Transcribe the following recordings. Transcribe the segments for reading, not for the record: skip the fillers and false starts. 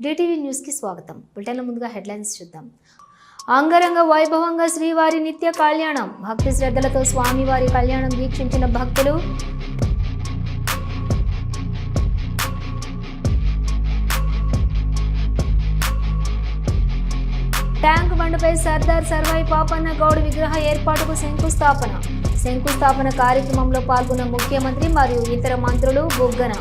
DTV news కి స్వాగతం. బులెటిన్ల ముందుగా హెడ్లైన్స్ చూద్దాం. అంగరంగ వైభవంగా శ్రీవారి నిత్య కళ్యాణం. భక్తి శ్రద్ధలతో స్వామివారి కళ్యాణం వీక్షించిన భక్తులు. ట్యాంక్ బండపై సర్దార్ సర్వాయి పాపన్న గౌడ్ విగ్రహ ఏర్పాటుకు శంకుస్థాపన కార్యక్రమంలో పాల్గొన్న ముఖ్యమంత్రి మరియు ఇతర మంత్రులు. బుగ్గన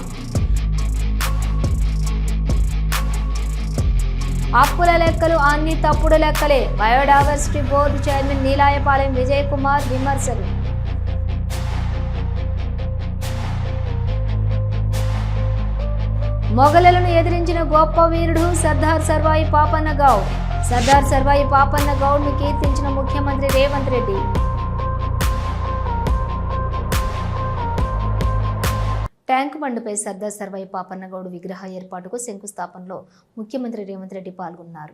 అప్పుల లెక్కలు అన్ని తప్పుడు లెక్కలే. Biodiversity board chairman Neelayapalem Vijay Kumar విమర్శలు. మొఘలులను ఎదిరించిన గొప్ప వీరుడు సర్దార్ సర్వాయి పాపన్న గౌడ్. సర్దార్ సర్వాయి పాపన్న గౌడ్ను కీర్తించిన ముఖ్యమంత్రి రేవంత్ రెడ్డి. ట్యాంక్ బండ్పై సర్దార్ సర్వాయి పాపన్న గౌడ్ విగ్రహ ఏర్పాటుకు శంకుస్థాపనలో ముఖ్యమంత్రి రేవంత్ రెడ్డి పాల్గొన్నారు.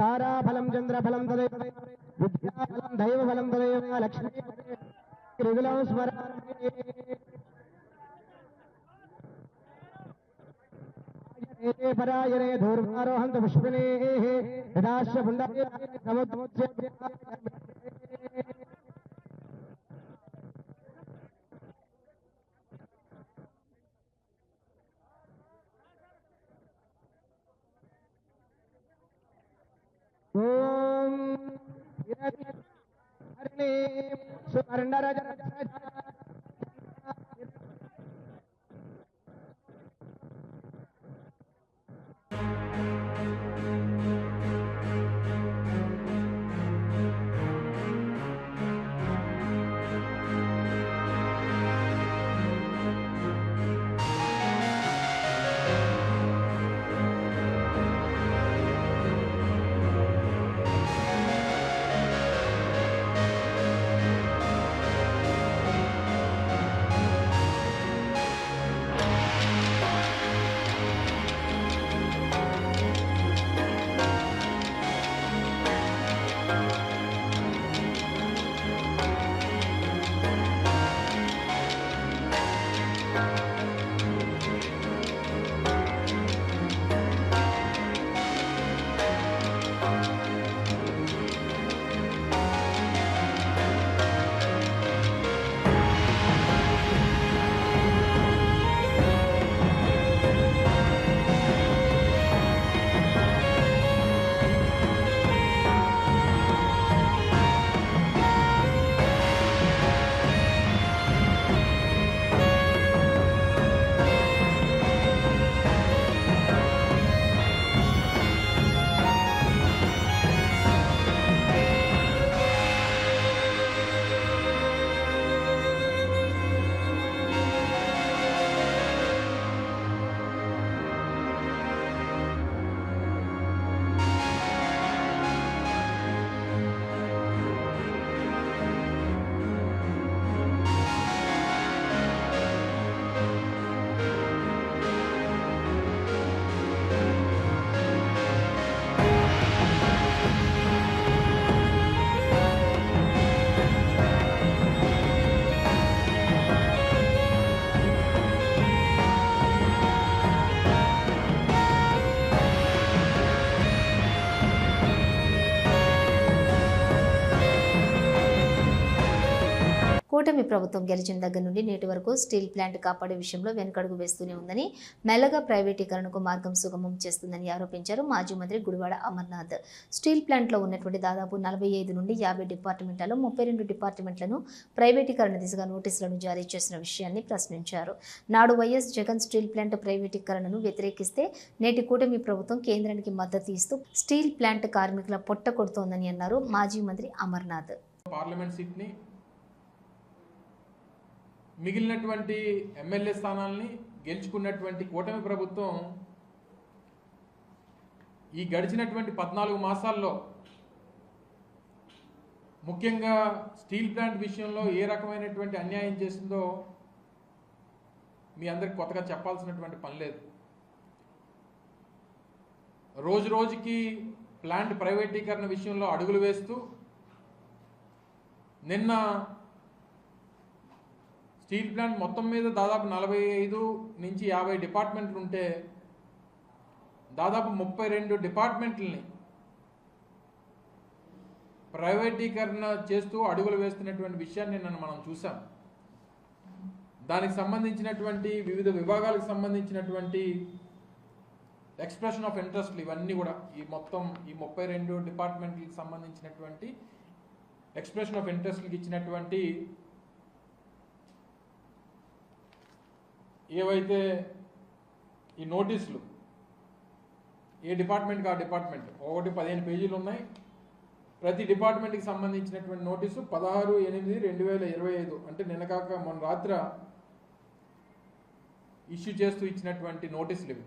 ताराफलं चंद्रफलं तदेव विद्याफलं दैवफलं तदेव लक्ष्मी ऋगुलं स्मरामि परायणे धूर्वारोहन्त पुष्पिने यदाश्च पुण्डरे समुद्रस्य ओम हरिणे सुवर्णरज కూటమి ప్రభుత్వం గెలిచిన దగ్గర నుండి నేటి వరకు స్టీల్ ప్లాంట్ కాపాడే విషయంలో వెనుకడుగు వేస్తూనే ఉందని, మెల్లగా ప్రైవేటీకరణకు మార్గం సుగమం చేస్తుందని ఆరోపించారు మాజీ మంత్రి గుడివాడ అమర్నాథ్. స్టీల్ ప్లాంట్లో ఉన్నటువంటి దాదాపు 45 నుండి 50 డిపార్ట్మెంట్లలో 32 డిపార్ట్మెంట్లను ప్రైవేటీకరణ దిశగా నోటీసులను జారీ చేసిన విషయాన్ని ప్రశ్నించారు. నాడు వైఎస్ జగన్ స్టీల్ ప్లాంట్ ప్రైవేటీకరణను వ్యతిరేకిస్తే నేటి కూటమి ప్రభుత్వం కేంద్రానికి మద్దతు ఇస్తూ స్టీల్ ప్లాంట్ కార్మికుల పొట్ట కొడుతోందని అన్నారు మాజీ మంత్రి అమర్నాథ్. పార్లమెంట్ సీట్ని మిగిలినటువంటి ఎమ్మెల్యే స్థానాల్ని గెలుచుకున్నటువంటి కూటమి ప్రభుత్వం ఈ గడిచినటువంటి 14 మాసాల్లో ముఖ్యంగా స్టీల్ ప్లాంట్ విషయంలో ఏ రకమైనటువంటి అన్యాయం చేసిందో మీ అందరికి కొత్తగా చెప్పాల్సినటువంటి పని లేదు. రోజు రోజుకి ప్లాంట్ ప్రైవేటీకరణ విషయంలో అడుగులు వేస్తూ నిన్న స్టీల్ ప్లాంట్ మొత్తం మీద దాదాపు 45 నుంచి 50 డిపార్ట్మెంట్లు ఉంటే దాదాపు 32 డిపార్ట్మెంట్లని ప్రైవేటీకరణ చేస్తూ అడుగులు వేస్తున్నటువంటి విషయాన్ని నిన్న మనం చూసాం. దానికి సంబంధించినటువంటి వివిధ విభాగాలకు సంబంధించినటువంటి ఎక్స్ప్రెషన్ ఆఫ్ ఇంట్రెస్ట్లు ఇవన్నీ కూడా ఈ 32 డిపార్ట్మెంట్లకు సంబంధించినటువంటి ఎక్స్ప్రెషన్ ఆఫ్ ఇంట్రెస్ట్లకు ఇచ్చినటువంటి ఏవైతే ఈ నోటీసులు ఏ డిపార్ట్మెంట్కి ఆ డిపార్ట్మెంట్ ఒకటి 15 పేజీలు ఉన్నాయి. ప్రతి డిపార్ట్మెంట్కి సంబంధించినటువంటి నోటీసు 16/8/2025 అంటే నిన్న కాక మొన్న రాత్రి ఇష్యూ చేస్తూ ఇచ్చినటువంటి నోటీసులు ఇవి.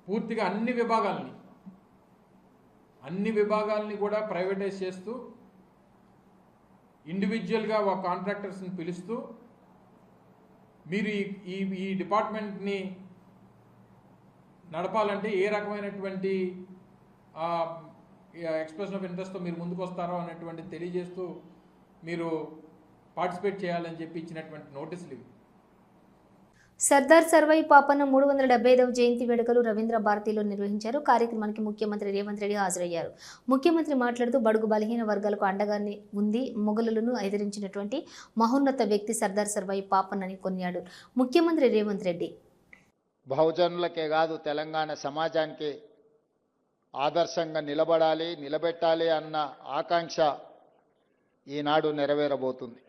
పూర్తిగా అన్ని విభాగాల్ని కూడా ప్రైవేటైజ్ చేస్తూ ఇండివిజువల్గా కాంట్రాక్టర్స్ని పిలుస్తూ మీరు ఈ డిపార్ట్మెంట్ని నడపాలంటే ఏ రకమైనటువంటి ఎక్స్ప్రెషన్ ఆఫ్ ఇంట్రెస్ట్తో మీరు ముందుకు వస్తారో అనేటువంటి తెలియజేస్తూ మీరు పార్టిసిపేట్ చేయాలని చెప్పి ఇచ్చినటువంటి నోటీసులు ఇవి. సర్దార్ సర్వాయి పాపన్న 375వ జయంతి వేడుకలు రవీంద్ర భారతిలో నిర్వహించారు. కార్యక్రమానికి ముఖ్యమంత్రి రేవంత్ రెడ్డి హాజరయ్యారు. ముఖ్యమంత్రి మాట్లాడుతూ బడుగు బలహీన వర్గాలకు అండగా ఉంది, మొఘలులను ఎదిరించినటువంటి మహోన్నత వ్యక్తి సర్దార్ సర్వాయి పాపన్నని కొనియాడు. ముఖ్యమంత్రి రేవంత్ రెడ్డి బహుజనులకే కాదు తెలంగాణ సమాజానికి ఆదర్శంగా నిలబెట్టాలి అన్న ఆకాంక్ష ఈనాడు నెరవేరబోతుంది.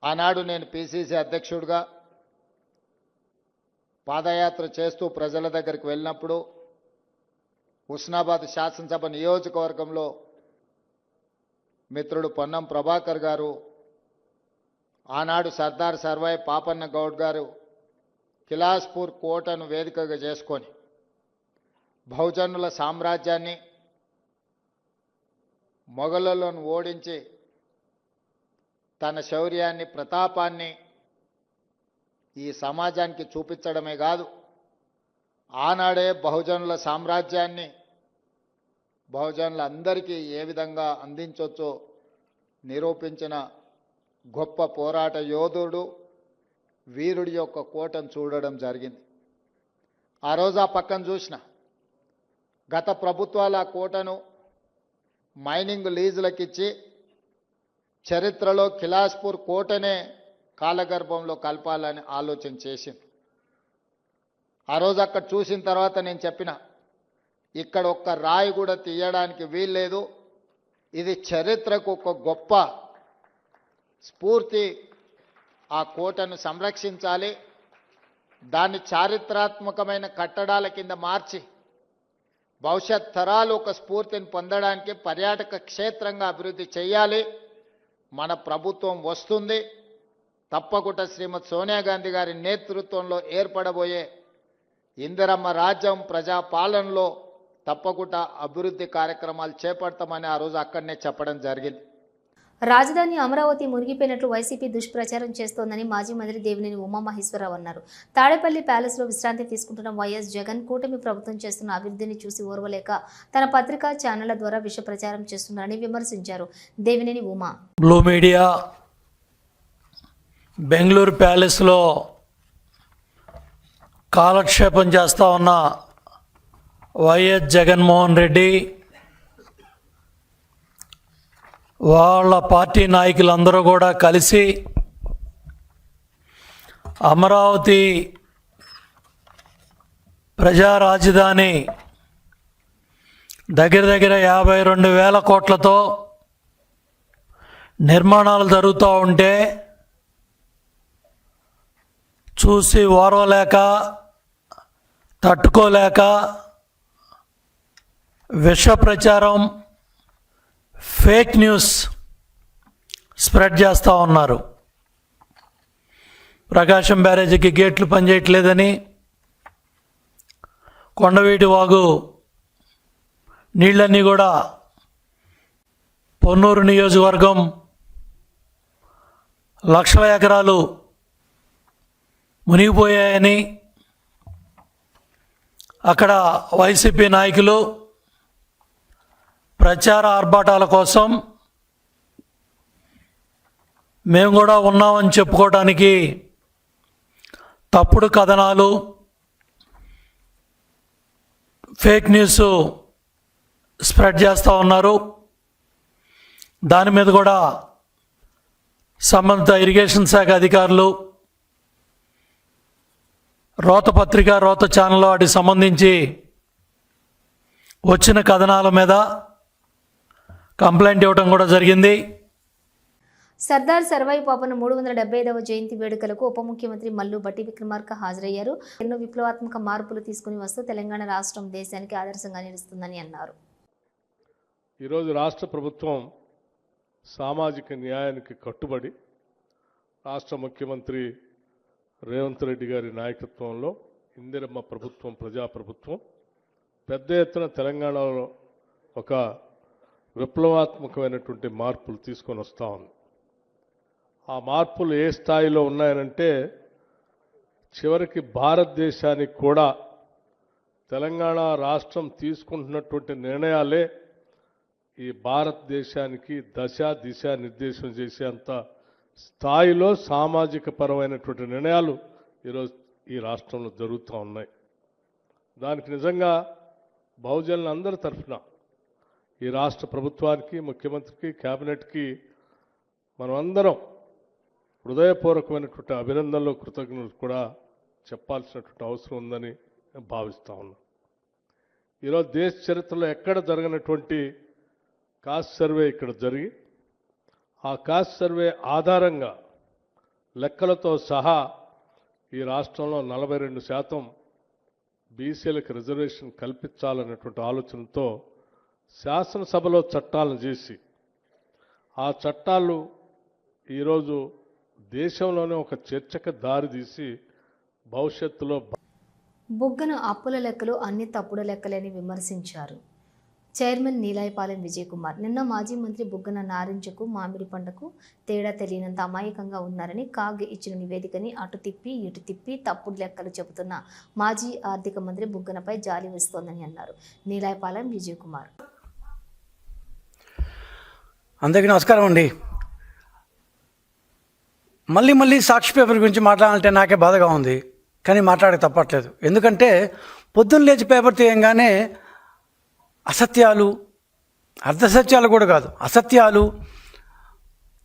ఆనాడు నేను పిసిసి అధ్యక్షుడిగా పాదయాత్ర చేస్తూ ప్రజల దగ్గరికి వెళ్ళినప్పుడు హుస్నాబాద్ శాసనసభ నియోజకవర్గంలో మిత్రుడు పొన్నం ప్రభాకర్ గారు, ఆనాడు సర్దార్ సర్వాయి పాపన్న గౌడ్ గారు కిలాస్పూర్ కోటను వేదికగా చేసుకొని బహుజనుల సామ్రాజ్యాన్ని మొఘలులను ఓడించి తన శౌర్యాన్ని ప్రతాపాన్ని ఈ సమాజానికి చూపించడమే కాదు, ఆనాడే బహుజనుల సామ్రాజ్యాన్ని బహుజనులందరికీ ఏ విధంగా అందించవచ్చో నిరూపించిన గొప్ప పోరాట యోధుడు, వీరుడి యొక్క కోటను చూడడం జరిగింది. ఆ రోజు ఆ పక్కన చూసిన గత ప్రభుత్వాల కోటను మైనింగ్ లీజులకిచ్చి చరిత్రలో కిలాస్పూర్ కోటనే కాలగర్భంలో కలపాలని ఆలోచన చేసింది. ఆ రోజు అక్కడ చూసిన తర్వాత నేను చెప్పిన, ఇక్కడ ఒక్క రాయి కూడా తీయడానికి వీల్లేదు, ఇది చరిత్రకు ఒక గొప్ప స్ఫూర్తి, ఆ కోటను సంరక్షించాలి, దాన్ని చారిత్రాత్మకమైన కట్టడాల కింద మార్చి భవిష్యత్ తరాలు ఒక స్ఫూర్తిని పొందడానికి పర్యాటక క్షేత్రంగా అభివృద్ధి చేయాలి. మన ప్రభుత్వం వస్తుంది, తప్పకుండా శ్రీమతి సోనియా గాంధీ గారి నేతృత్వంలో ఏర్పడబోయే ఇందిరమ్మ రాజ్యం ప్రజాపాలనలో తప్పకుండా అభివృద్ధి కార్యక్రమాలు చేపడతామని ఆ రోజు అక్కడనే చెప్పడం జరిగింది. రాజధాని అమరావతి మునిగిపోయినట్లు వైసీపీ దుష్ప్రచారం చేస్తోందని మాజీ మంత్రి దేవినేని ఉమామహేశ్వరరావు అన్నారు. తాడేపల్లి ప్యాలెస్లో విశ్రాంతి తీసుకుంటున్న వైఎస్ జగన్ కూటమి ప్రభుత్వం చేస్తున్న అభివృద్ధిని చూసి ఓర్వలేక తన పత్రికా ఛానళ్ల ద్వారా విష ప్రచారం చేస్తున్నారని విమర్శించారు. దేవినేని ఉమా బ్లూ మీడియా బెంగళూరు ప్యాలెస్లో కాలక్షేపం చేస్తూ ఉన్న వైఎస్ జగన్మోహన్ రెడ్డి వాళ్ళ పార్టీ నాయకులందరూ కూడా కలిసి అమరావతి ప్రజా రాజధాని దగ్గర 52,000 కోట్లతో నిర్మాణాలు జరుగుతూ ఉంటే చూసి ఓర్వలేక తట్టుకోలేక విష ప్రచారం ఫేక్ న్యూస్ స్ప్రెడ్ చేస్తూ ఉన్నారు. ప్రకాశం బ్యారేజీకి గేట్లు పనిచేయట్లేదని, కొండవీటి వాగు నీళ్ళన్నీ కూడా పొన్నూరు నియోజకవర్గం లక్షల ఎకరాలు మునిగిపోయాయని అక్కడ వైసీపీ నాయకులు ప్రచార ఆర్భాటాల కోసం మేము కూడా ఉన్నామని చెప్పుకోవడానికి తప్పుడు కథనాలు, ఫేక్ న్యూస్ స్ప్రెడ్ చేస్తూ ఉన్నారు. దాని మీద కూడా సంబంధిత ఇరిగేషన్ శాఖ అధికారులు రోత పత్రిక, రోత ఛానల్ వాటికి సంబంధించి వచ్చిన కథనాల మీద కంప్లైంట్ ఇవ్వడం కూడా జరిగింది. సర్దార్ సర్వాయి పాపన్న 375వ జయంతి వేడుకలకు ఉప ముఖ్యమంత్రి మల్లు భట్టి విక్రమార్క హాజరయ్యారు. ఎన్నో విప్లవాత్మక మార్పులు తీసుకుని వస్తూ తెలంగాణ రాష్ట్రం దేశానికి ఆదర్శంగా నిలుస్తుందని అన్నారు. ఈరోజు రాష్ట్ర ప్రభుత్వం సామాజిక న్యాయానికి కట్టుబడి రాష్ట్ర ముఖ్యమంత్రి రేవంత్ రెడ్డి గారి నాయకత్వంలో ఇందిరమ్మ ప్రభుత్వం, ప్రజాప్రభుత్వం పెద్ద ఎత్తున తెలంగాణలో ఒక విప్లవాత్మకమైనటువంటి మార్పులు తీసుకొని వస్తూ ఉంది. ఆ మార్పులు ఏ స్థాయిలో ఉన్నాయనంటే చివరికి భారతదేశానికి కూడా తెలంగాణ రాష్ట్రం తీసుకుంటున్నటువంటి నిర్ణయాలే ఈ భారతదేశానికి దశ దిశ నిర్దేశం చేసేంత స్థాయిలో సామాజిక పరమైనటువంటి నిర్ణయాలు ఈరోజు ఈ రాష్ట్రంలో జరుగుతూ ఉన్నాయి. దానికి నిజంగా బహుజనులందరి తరఫున ఈ రాష్ట్ర ప్రభుత్వానికి, ముఖ్యమంత్రికి, కేబినెట్కి మనమందరం హృదయపూర్వకమైనటువంటి అభినందనలు, కృతజ్ఞతలు కూడా చెప్పాల్సినటువంటి అవసరం ఉందని నేను భావిస్తూ ఉన్నాను. ఈరోజు దేశ చరిత్రలో ఎక్కడ జరగనటువంటి కాస్ట్ సర్వే ఇక్కడ జరిగి ఆ కాస్ట్ సర్వే ఆధారంగా లెక్కలతో సహా ఈ రాష్ట్రంలో 42% బీసీలకు రిజర్వేషన్ కల్పించాలనేటువంటి ఆలోచనతో శాసనసభలో చట్టాలను చేసి ఆ చట్టాలు ఈరోజు దేశంలోనే ఒక చర్చకు దారితీసి భవిష్యత్తులో బుగ్గన అప్పుల లెక్కలు అన్ని తప్పుడు లెక్కలని విమర్శించారు చైర్మన్ నీలాయపాలెం విజయ్ కుమార్. నిన్న మాజీ మంత్రి బుగ్గన నారింజకు మామిడి పండుకు తేడా తెలియనంత అమాయకంగా ఉన్నారని కాగ్ ఇచ్చిన నివేదికని అటు తిప్పి ఇటు తిప్పి తప్పుడు లెక్కలు చెబుతున్న మాజీ ఆర్థిక మంత్రి బుగ్గనపై జాలి వేస్తోందని అన్నారు నీలాయపాలెం విజయ్ కుమార్. అందరికీ నమస్కారం అండి. మళ్ళీ సాక్షి పేపర్ గురించి మాట్లాడాలంటే నాకే బాధగా ఉంది, కానీ మాట్లాడే తప్పట్లేదు. ఎందుకంటే పొద్దున్న లేచి పేపర్ తీయంగానే అసత్యాలు, అర్ధసత్యాలు కూడా కాదు, అసత్యాలు,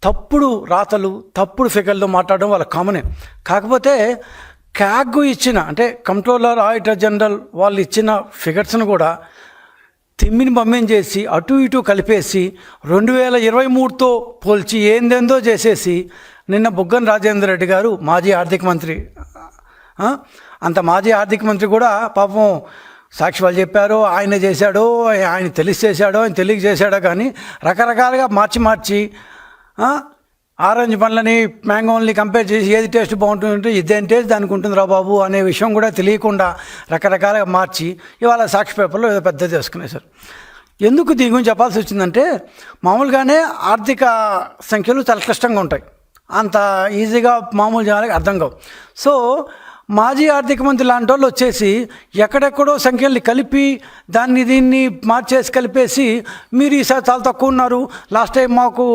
తప్పుడు రాతలు, తప్పుడు ఫిగర్లు మాట్లాడడం వాళ్ళ కామనే. కాకపోతే క్యాగ్ ఇచ్చిన, అంటే కంట్రోలర్ ఆడిటర్ జనరల్ వాళ్ళు ఇచ్చిన ఫిగర్స్ను కూడా తిమ్మిని బమ్మెం చేసి అటు ఇటు కలిపేసి 2023తో పోల్చి ఏందేందో చేసేసి నిన్న బుగ్గన రాజేంద్ర రెడ్డి గారు మాజీ ఆర్థిక మంత్రి, అంత మాజీ ఆర్థిక మంత్రి కూడా పాపం సాక్షి వాళ్ళు చెప్పారో ఆయన చేశాడో, ఆయన తెలిసి చేశాడో, ఆయన తెలియక చేశాడో, కానీ రకరకాలుగా మార్చి ఆరెంజ్ పండ్లని మ్యాంగోల్ని కంపేర్ చేసి ఏది టేస్ట్ బాగుంటుందంటే ఇదేం టేస్ట్ దానికి ఉంటుందిరా బాబు అనే విషయం కూడా తెలియకుండా రకరకాలుగా మార్చి ఇవాళ సాక్షి పేపర్లో ఏదో పెద్దది వేసుకునేసారు. ఎందుకు దీని గురించి చెప్పాల్సి వచ్చిందంటే మామూలుగానే ఆర్థిక సంఖ్యలు చాలా క్లిష్టంగా ఉంటాయి, అంత ఈజీగా మామూలు జనాలకు అర్థం కావు. సో మాజీ ఆర్థిక మంత్రి లాంటి వాళ్ళు వచ్చేసి ఎక్కడెక్కడో సంఖ్యల్ని కలిపి దీన్ని మార్చేసి కలిపేసి మీరు ఈసారి చాలా తక్కువ ఉన్నారు, లాస్ట్ టైం మాకు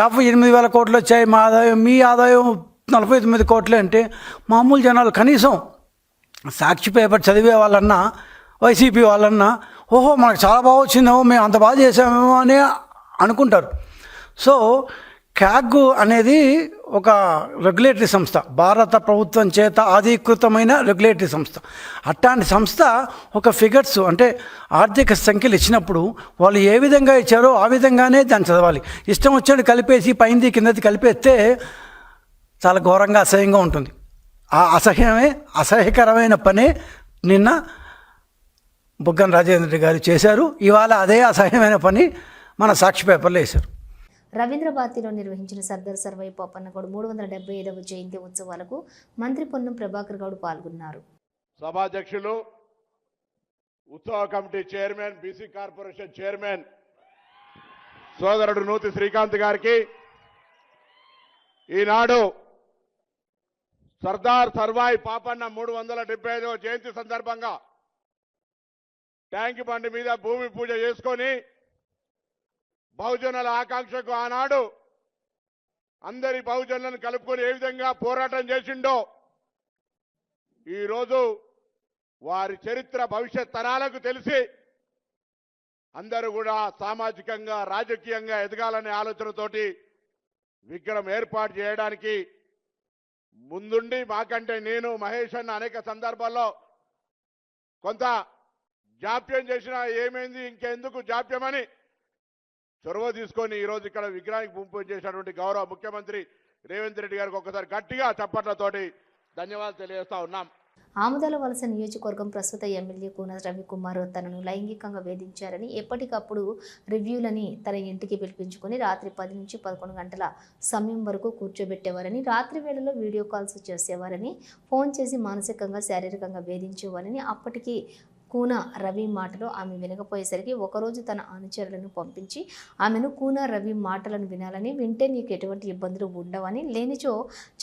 58,000 కోట్లు వచ్చాయి, మా ఆదాయం, మీ ఆదాయం 49 కోట్లే అంటే మామూలు జనాలు కనీసం సాక్షి పేపర్ చదివే వాళ్ళన్నా, వైసీపీ వాళ్ళన్నా ఓహో మనకు చాలా బాగా వచ్చిందేమో, మేము అంత బాగా చేసామేమో అని అనుకుంటారు. సో క్యాగ్ అనేది ఒక రెగ్యులేటరీ సంస్థ, భారత ప్రభుత్వం చేత అధీకృతమైన రెగ్యులేటరీ సంస్థ. అట్లాంటి సంస్థ ఒక ఫిగర్స్ అంటే ఆర్థిక సంఖ్యలు ఇచ్చినప్పుడు వాళ్ళు ఏ విధంగా ఇచ్చారో ఆ విధంగానే దాన్ని చదవాలి. ఇష్టం వచ్చినట్టు కలిపేసి పైంది కిందది కలిపేస్తే చాలా ఘోరంగా అసహ్యంగా ఉంటుంది. ఆ అసహ్యకరమైన పనే నిన్న బుగ్గన రాజేంద్ర గారు చేశారు. ఇవాళ అదే అసహ్యమైన పని మన సాక్షి పేపర్లో వేశారు. రవీంద్ర భారతిలో నిర్వహించిన సర్దార్ సర్వై పాపన్న గౌడ్ 375వ జయంతి ఉత్సవాలకు మంత్రి పొన్నం ప్రభాకర్ గౌడ్ పాల్గొన్నారు. సభాధ్యక్షులు, ఉత్సవ committee chairman, BC corporation chairman సోదరుడు నూతి శ్రీకాంత్ గారికి ఈనాడు సర్దార్ సర్వాయి పాపన్న 375వ జయంతి సందర్భంగా ట్యాంక్ బండి మీద భూమి పూజ చేసుకొని బహుజనుల ఆకాంక్షకు ఆనాడు అందరి బహుజనులను కలుపుకొని ఏ విధంగా పోరాటం చేసిండో ఈరోజు వారి చరిత్ర భవిష్యత్ తరాలకు తెలిసి అందరూ కూడా సామాజికంగా రాజకీయంగా ఎదగాలనే ఆలోచనతోటి విగ్రహం ఏర్పాటు చేయడానికి ముందుండి మాకంటే నేను మహేష్ అన్న అనేక సందర్భాల్లో కొంత జాప్యం చేసినా ఏమైంది ఇంకెందుకు జాప్యమని చొరవ తీసుకొని ఈరోజు ఇక్కడ విగ్రహానికి పూజ చేసినటువంటి గౌరవ ముఖ్యమంత్రి రేవంత్ రెడ్డి గారికి ఒకసారి గట్టిగా చప్పట్లతోటి ధన్యవాదాలు తెలియజేస్తా ఉన్నాం. ఆముదాల వలస నియోజకవర్గం ప్రస్తుత ఎమ్మెల్యే కూన రవికుమార్ తనను లైంగికంగా వేధించారని ఎప్పటికప్పుడు రివ్యూలని తన ఇంటికి పిలిపించుకొని రాత్రి 10 నుంచి 11 గంటల సమయం వరకు కూర్చోబెట్టేవారని, రాత్రి వేళలో వీడియో కాల్స్ చేసేవారని, ఫోన్ చేసి మానసికంగా శారీరకంగా వేధించేవారని, అప్పటికి కూన రవి మాటలు ఆమె వినకపోయేసరికి ఒకరోజు తన అనుచరులను పంపించి ఆమెను కూన రవి మాటలను వినాలని, వింటే నీకు ఎటువంటి ఇబ్బందులు ఉండవని, లేనిచో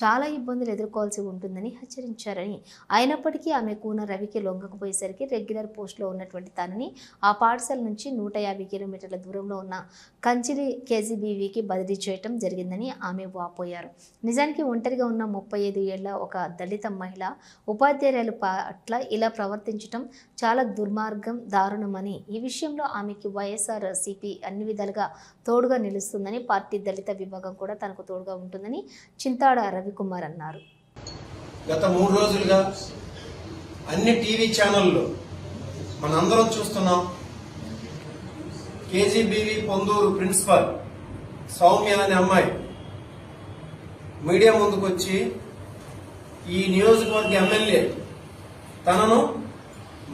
చాలా ఇబ్బందులు ఎదుర్కోవాల్సి ఉంటుందని హెచ్చరించారని, అయినప్పటికీ ఆమె కూన రవికి లొంగకపోయేసరికి రెగ్యులర్ పోస్టులో ఉన్నటువంటి తనని ఆ పాఠశాల నుంచి 150 కిలోమీటర్ల దూరంలో ఉన్న కంచిలి కేజీబీవీకి బదిలీ చేయటం జరిగిందని ఆమె వాపోయారు. నిజానికి ఒంటరిగా ఉన్న 35 ఏళ్ల ఒక దళిత మహిళ ఉపాధ్యాయుల పట్ల ఇలా ప్రవర్తించటం చాలా దుర్మార్గం, దారుణమని, ఈ విషయంలో ఆమెకి వైఎస్ఆర్ సిపి అన్ని విధాలుగా తోడుగా నిలుస్తుందని, పార్టీ దళిత విభాగం కూడా తనకు తోడుగా ఉంటుందని చింతాడ రవికుమార్ అన్నారు. గత 3 రోజులుగా అన్ని టీవీ ఛానల్లో మనందరం చూస్తున్నాం. కేజీబీవీ పొందూరు ప్రిన్సిపల్ సౌమ్య అనే అమ్మాయి మీడియా ముందుకు వచ్చి ఈ నియోజకవర్గ ఎమ్మెల్యే తనను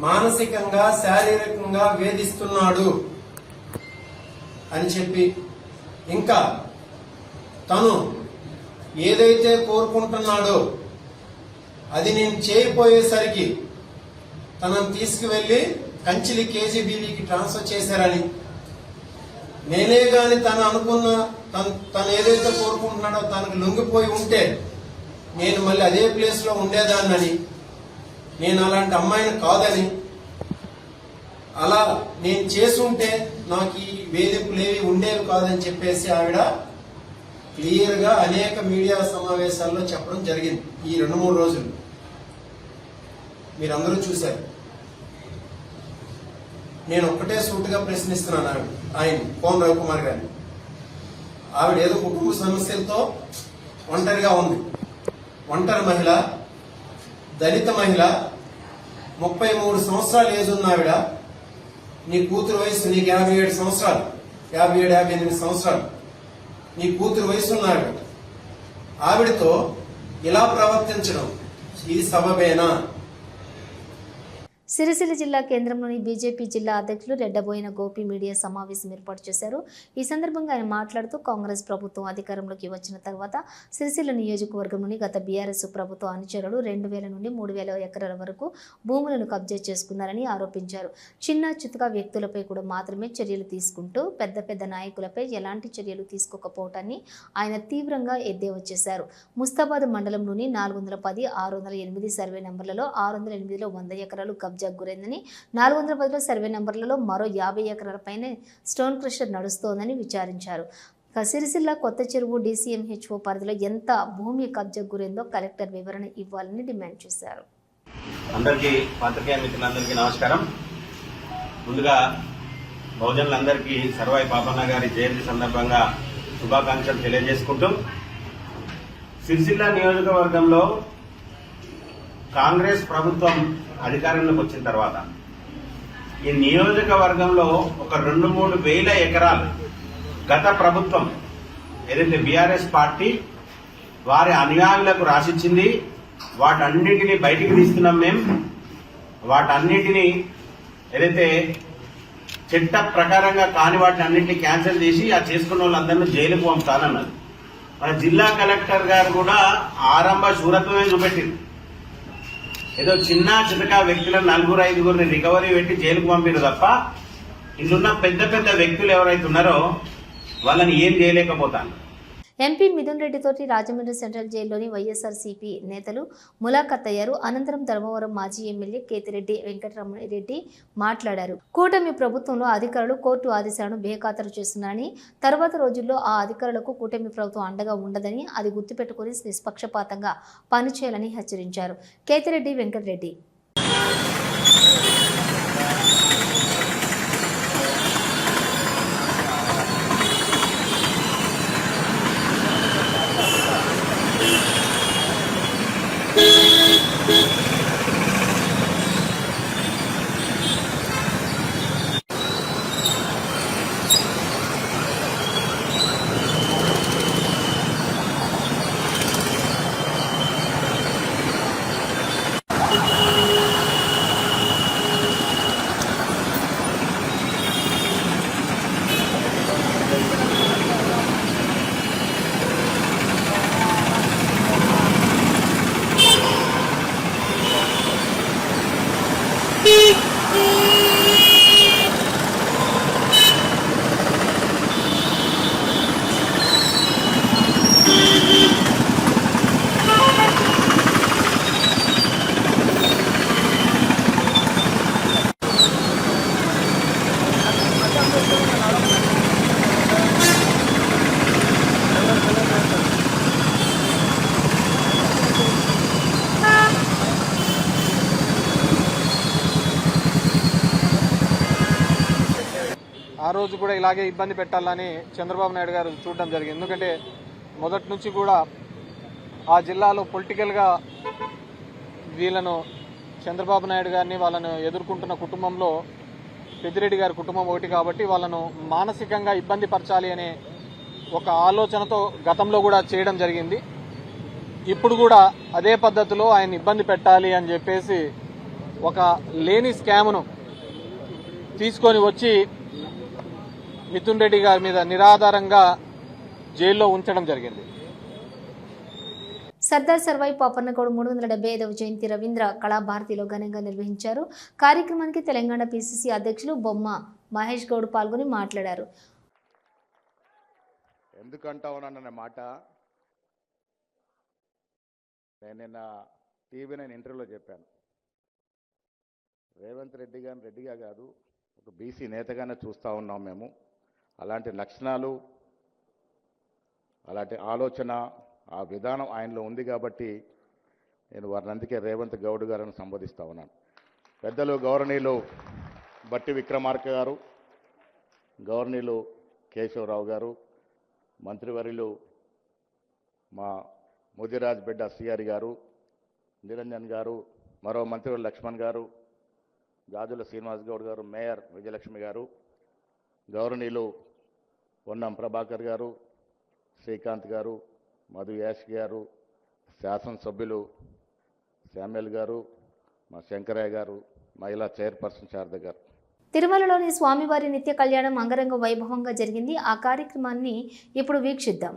మానసికంగా శారీరకంగా వేధిస్తున్నాడు అని చెప్పి, ఇంకా తను ఏదైతే కోరుకుంటున్నాడో అది నేను చేయపోయేసరికి తనను తీసుకువెళ్లి కంచిలి కేజీబీవీకి ట్రాన్స్ఫర్ చేశారని, నేనే గాని తను అనుకున్న తను ఏదైతే కోరుకుంటున్నాడో తనకు లొంగిపోయి ఉంటే నేను మళ్ళీ అదే ప్లేస్ లో ఉండేదాన్నని, నేను అలాంటి అమ్మాయిని కాదని, అలా నేను చేసుంటే నాకు ఈ వేధింపులేవి ఉండేవి కాదని చెప్పేసి ఆవిడ క్లియర్ గా అనేక మీడియా సమావేశాల్లో చెప్పడం జరిగింది. ఈ 2-3 రోజులు మీరందరూ చూశారు. నేను ఒక్కటే సూటిగా ప్రశ్నిస్తున్నాను ఆయన కోన రవికుమార్ గారిని. ఆవిడ ఏదో కుటుంబ సమస్యలతో ఒంటరిగా ఉంది. ఒంటరి మహిళ, దళిత మహిళ, 33 సంవత్సరాలు ఏజ్ ఉన్న ఆవిడ. నీ కూతురు వయసు నీకు 57 సంవత్సరాలు, 57-58 సంవత్సరాలు. నీ కూతురు వయసు ఉన్న ఆవిడతో ఇలా ప్రవర్తించడం ఇది సబబేనా? సిరిసిల్ల జిల్లా కేంద్రంలోని బీజేపీ జిల్లా అధ్యక్షులు రెడ్డబోయిన గోపి మీడియా సమావేశం ఏర్పాటు చేశారు. ఈ సందర్భంగా ఆయన మాట్లాడుతూ కాంగ్రెస్ ప్రభుత్వం అధికారంలోకి వచ్చిన తర్వాత సిరిసిల్ల నియోజకవర్గంలోని గత బీఆర్ఎస్ ప్రభుత్వ అనుచరులు 2000 నుండి 3000 ఎకరాల వరకు భూములను కబ్జా చేసుకున్నారని ఆరోపించారు. చిన్న చితక వ్యక్తులపై కూడా మాత్రమే చర్యలు తీసుకుంటూ పెద్ద పెద్ద నాయకులపై ఎలాంటి చర్యలు తీసుకోకపోవటాన్ని ఆయన తీవ్రంగా ఎద్దేవా చేశారు. ముస్తాబాద్ మండలంలోని 410, 608 సర్వే నంబర్లలో 608లో 100 ఎకరాలు కబ్జా గురైందని, 410 సర్వే నంబర్లలో మరో 50 ఎకరాలపైనే స్టోన్ క్రషర్ నడుస్తోందని విచారించారు. సిరిసిల్ల కొత్త చెరువు DCMHO పరిధిలో ఎంత భూమి కబ్జా గురైందో కలెక్టర్ వివరణ ఇవ్వాలని డిమాండ్ చేశారు. అందరికీ పాత్రికేయ మిత్రులందరికీ నమస్కారం. ముందుగా బహుజనులందరికీ సర్వాయి పాపన్న గారి జయంతి సందర్భంగా శుభాకాంక్షలు తెలియజేసుకుంటూ, సిరిసిల్ల నియోజకవర్గంలో కాంగ్రెస్ ప్రభుత్వం అధికారంలోకి వచ్చిన తర్వాత ఈ నియోజకవర్గంలో ఒక 2-3 వేల ఎకరాలు గత ప్రభుత్వం ఏదైతే బీఆర్ఎస్ పార్టీ వారి అనుయాయులకు రాసిచ్చింది, వాటన్నిటిని బయటికి తీస్తున్నాం. మేము వాటన్నిటిని ఏదైతే చట్ట ప్రకారంగా కాని వాటిని అన్నింటినీ క్యాన్సిల్ చేసి ఆ చేసుకున్న వాళ్ళందరినీ జైలుకు పంపుతానన్నది. మన జిల్లా కలెక్టర్ గారు కూడా ఆరంభ శూరత్వమే చూపెట్టింది. ఏదో చిన్న చితకా వ్యక్తులను 4-5 రికవరీ పెట్టి జైలుకు పంపిరు తప్ప ఇందున్న పెద్ద పెద్ద వ్యక్తులు ఎవరైతే ఉన్నారో వాళ్ళని ఏం చేయలేకపోతాను. ఎంపీ మిథున్ రెడ్డితోటి రాజమండ్రి సెంట్రల్ జైల్లోని వైఎస్ఆర్సీపీ నేతలు ములాఖత్ అయ్యారు. అనంతరం ధర్మవరం మాజీ ఎమ్మెల్యే కేతిరెడ్డి వెంకటరమణరెడ్డి మాట్లాడారు. కూటమి ప్రభుత్వంలో అధికారులు కోర్టు ఆదేశాలను బేఖాతరు చేస్తున్నారని, తర్వాత రోజుల్లో ఆ అధికారులకు కూటమి ప్రభుత్వం అండగా ఉండదని, అది గుర్తుపెట్టుకుని నిష్పక్షపాతంగా పనిచేయాలని హెచ్చరించారు. కేతిరెడ్డి వెంకటరెడ్డి ఆ రోజు కూడా ఇలాగే ఇబ్బంది పెట్టాలని చంద్రబాబు నాయుడు గారు చూడడం జరిగింది. ఎందుకంటే మొదటి నుంచి కూడా ఆ జిల్లాలో పొలిటికల్గా వీళ్ళను చంద్రబాబు నాయుడు గారిని వాళ్ళను ఎదుర్కొంటున్న కుటుంబంలో పెద్దిరెడ్డి గారి కుటుంబం ఒకటి కాబట్టి వాళ్ళను మానసికంగా ఇబ్బంది పరచాలి అనే ఒక ఆలోచనతో గతంలో కూడా చేయడం జరిగింది. ఇప్పుడు కూడా అదే పద్ధతిలో ఆయన ఇబ్బంది పెట్టాలి అని చెప్పేసి ఒక లేని స్కామ్ను తీసుకొని వచ్చి మిథున్ రెడ్డి గారి మీద నిరాధారంగా జైల్లో ఉంచడం జరిగింది. సర్దార్ సర్వాయి పాపన్నగౌడ్ 375వ జయంతి రవీంద్ర కళాభారతిలో ఘనంగా నిర్వహించారు. కార్యక్రమానికి తెలంగాణ పిసిసి అధ్యక్షులు బొమ్మ మహేష్ గౌడ్ పాల్గొని మాట్లాడారు. ఎందుకంటావునన్న మాట నేను నిన్న టీవీ నేను ఇంటర్వ్యూలో చెప్పాను. రేవంత్ రెడ్డి గారిని రెడ్డిగా కాదు ఒక బీసీ నేతగానే చూస్తూ ఉన్నాం మేము. అలాంటి లక్షణాలు, అలాంటి ఆలోచన, ఆ విధానం ఆయనలో ఉంది కాబట్టి నేను వారిని అందుకే రేవంత్ గౌడ్ గారిని సంబోధిస్తూ ఉన్నాను. పెద్దలు గౌరవనీయులు బట్టి విక్రమార్క గారు, గౌరవనీయులు కేశవరావు గారు, మంత్రివర్యులు మా ముదిరాజ్ బిడ్డ సిఆర్ గారు, నిరంజన్ గారు, మరో మంత్రివర్యులు లక్ష్మణ్ గారు, గాజుల శ్రీనివాస్ గౌడ్ గారు, మేయర్ విజయలక్ష్మి గారు, గౌరవనీయులు పొన్నం ప్రభాకర్ గారు, శ్రీకాంత్ గారు, మధు యాష్ గారు, శాసనసభ్యులు శామ్యుల్ గారు, మా శంకరయ్య గారు, మహిళా చైర్పర్సన్ శారద గారు. తిరుమలలోని స్వామివారి నిత్య కళ్యాణం అంగరంగ వైభవంగా జరిగింది. ఆ కార్యక్రమాన్ని ఇప్పుడు వీక్షిద్దాం.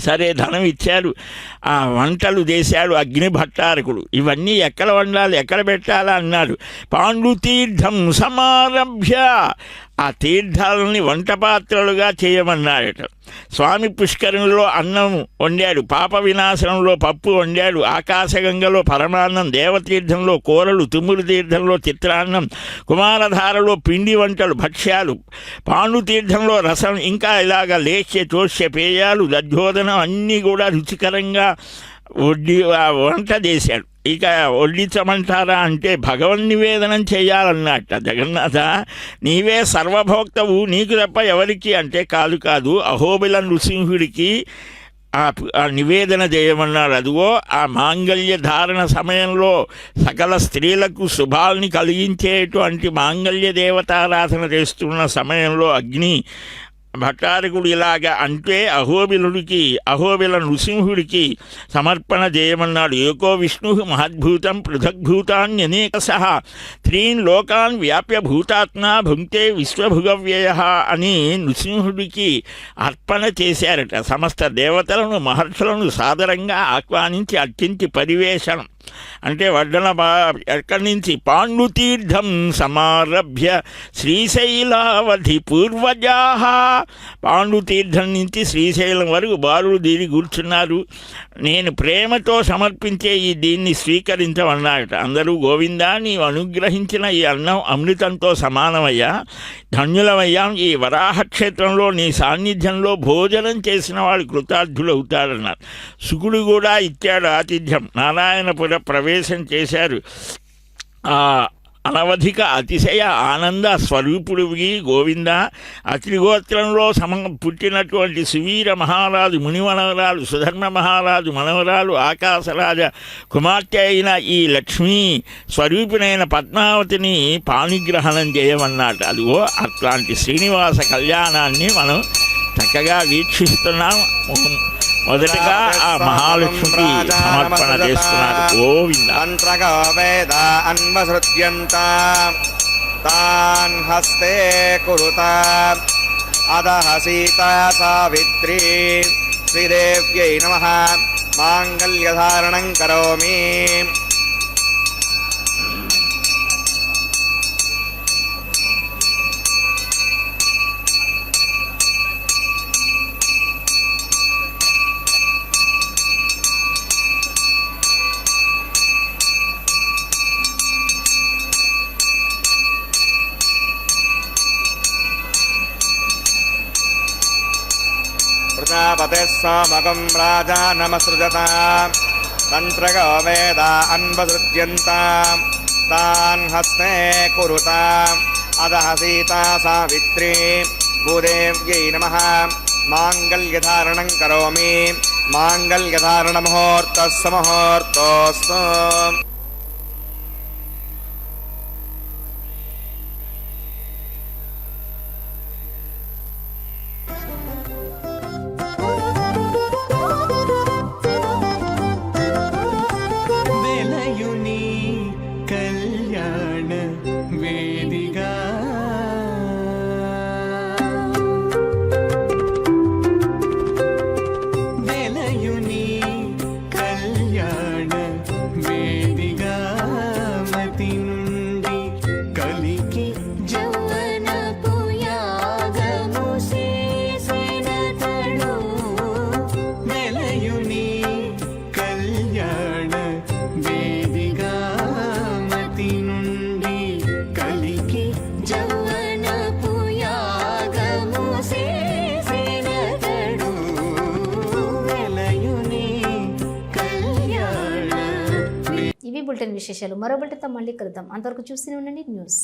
సరే ధనం ఇచ్చారు, ఆ వంటలు చేశాడు అగ్ని భట్టారకుడు. ఇవన్నీ ఎక్కడ వండాలి, ఎక్కడ పెట్టాలా అన్నాడు. పాండుతీర్థం సమారభ్య, ఆ తీర్థాలని వంట పాత్రలుగా చేయమన్నాడట. స్వామి పుష్కరంలో అన్నం వండాడు, పాప వినాశనంలో పప్పు వండాడు, ఆకాశగంగలో పరమాన్నం, దేవతీర్థంలో కూరలు, తుమ్మురు తీర్థంలో చిత్రాన్నం, కుమారధారలో పిండి వంటలు భక్ష్యాలు, పాండుతీర్థంలో రసం, ఇంకా ఇలాగ లేఖ్య చోష్య పేయాలు, దధ్యోదనం అన్నీ కూడా రుచికరంగా వంట చేశాడు. ఇక వడ్డించమంటారా అంటే భగవన్ నివేదనం చేయాలన్నట్ట. జగన్నాథ నీవే సర్వభోక్తవు, నీకు తప్ప ఎవరికి అంటే కాదు అహోబిల నృసింహుడికి ఆ నివేదన చేయమన్నాడు. అదిగో ఆ మాంగళ్య ధారణ సమయంలో సకల స్త్రీలకు శుభాల్ని కలిగించేటువంటి మాంగళ్య దేవతారాధన చేస్తున్న సమయంలో అగ్ని భట్టారకుడు ఇలాగా అంటే అహోబిల నృసింహుడికి సమర్పణ చేయమన్నాడు. ఏకో విష్ణు మహద్భూతం పృథగ్భూతాన్యనేక సహ త్రీన్ లోకాన్ వ్యాప్య భూతాత్మ భుంక్తే విశ్వభుగవ్యయ అని నృసింహుడికి అర్పణ చేశారట. సమస్త దేవతలను మహర్షులను సాదరంగా ఆహ్వానించి అర్చించి పరివేషణం అంటే వడ్డన ఎక్కడి నుంచి పాండుతీర్థం సమారభ్య శ్రీశైలావధి పూర్వజాహ, పాండుతీర్థం నుంచి శ్రీశైలం వరకు బాలుడు దీని కూర్చున్నారు. నేను ప్రేమతో సమర్పించే దీన్ని స్వీకరించమన్నాడట. అందరూ గోవిందా నీవు అనుగ్రహించిన ఈ అన్నం అమృతంతో సమానమయ్యా, ధన్యులమయ్యాం. ఈ వరాహక్షేత్రంలో నీ సాన్నిధ్యంలో భోజనం చేసిన వాడు కృతార్థులవుతాడన్నారు. శుకుడు కూడా ఇచ్చాడు ఆతిథ్యం. నారాయణపుర ప్రవేశం చేశారు. అనవధిక అతిశయ ఆనంద స్వరూపుడివి గోవింద. అత్రిగోత్రంలో పుట్టినటువంటి సువీర మహారాజు మునిమనవరాలు, సుధర్మ మహారాజు మనవరాలు, ఆకాశరాజ కుమార్తె అయిన ఈ లక్ష్మీ స్వరూపిణైన పద్మావతిని పాణిగ్రహణం చేయమన్నట్టు. అదిగో అట్లాంటి శ్రీనివాస కళ్యాణాన్ని మనం చక్కగా వీక్షిస్తున్నాం. మొదటగా ఆ మహాలక్ష్మికి సమర్పణ చేస్తున్నారు. గోవింద వేద అన్వసృజ్యంత తాన్ హస్తే కురుత అదః సీతా సావిత్రీ శ్రీదేవ్యై నమః మాంగళ్యధారణం కరోమి. ప్రజాపతిః సామగం రాజానమసృజత తంత్రగో వేద అన్వసృజ్యంత తాన్ హస్తే కురుత అదః సీతా సావిత్రీ భూదేవ్యై నమః మాంగళ్యధారణం కరోమి. మాంగళ్యధారణ ముహూర్తః సమహూర్తోస్తు. బులెటిన్ విశేషాలు మరో బులెటిన్తో మళ్ళీ కలుద్దాం. అంతవరకు చూస్తూనే ఉండండి న్యూస్.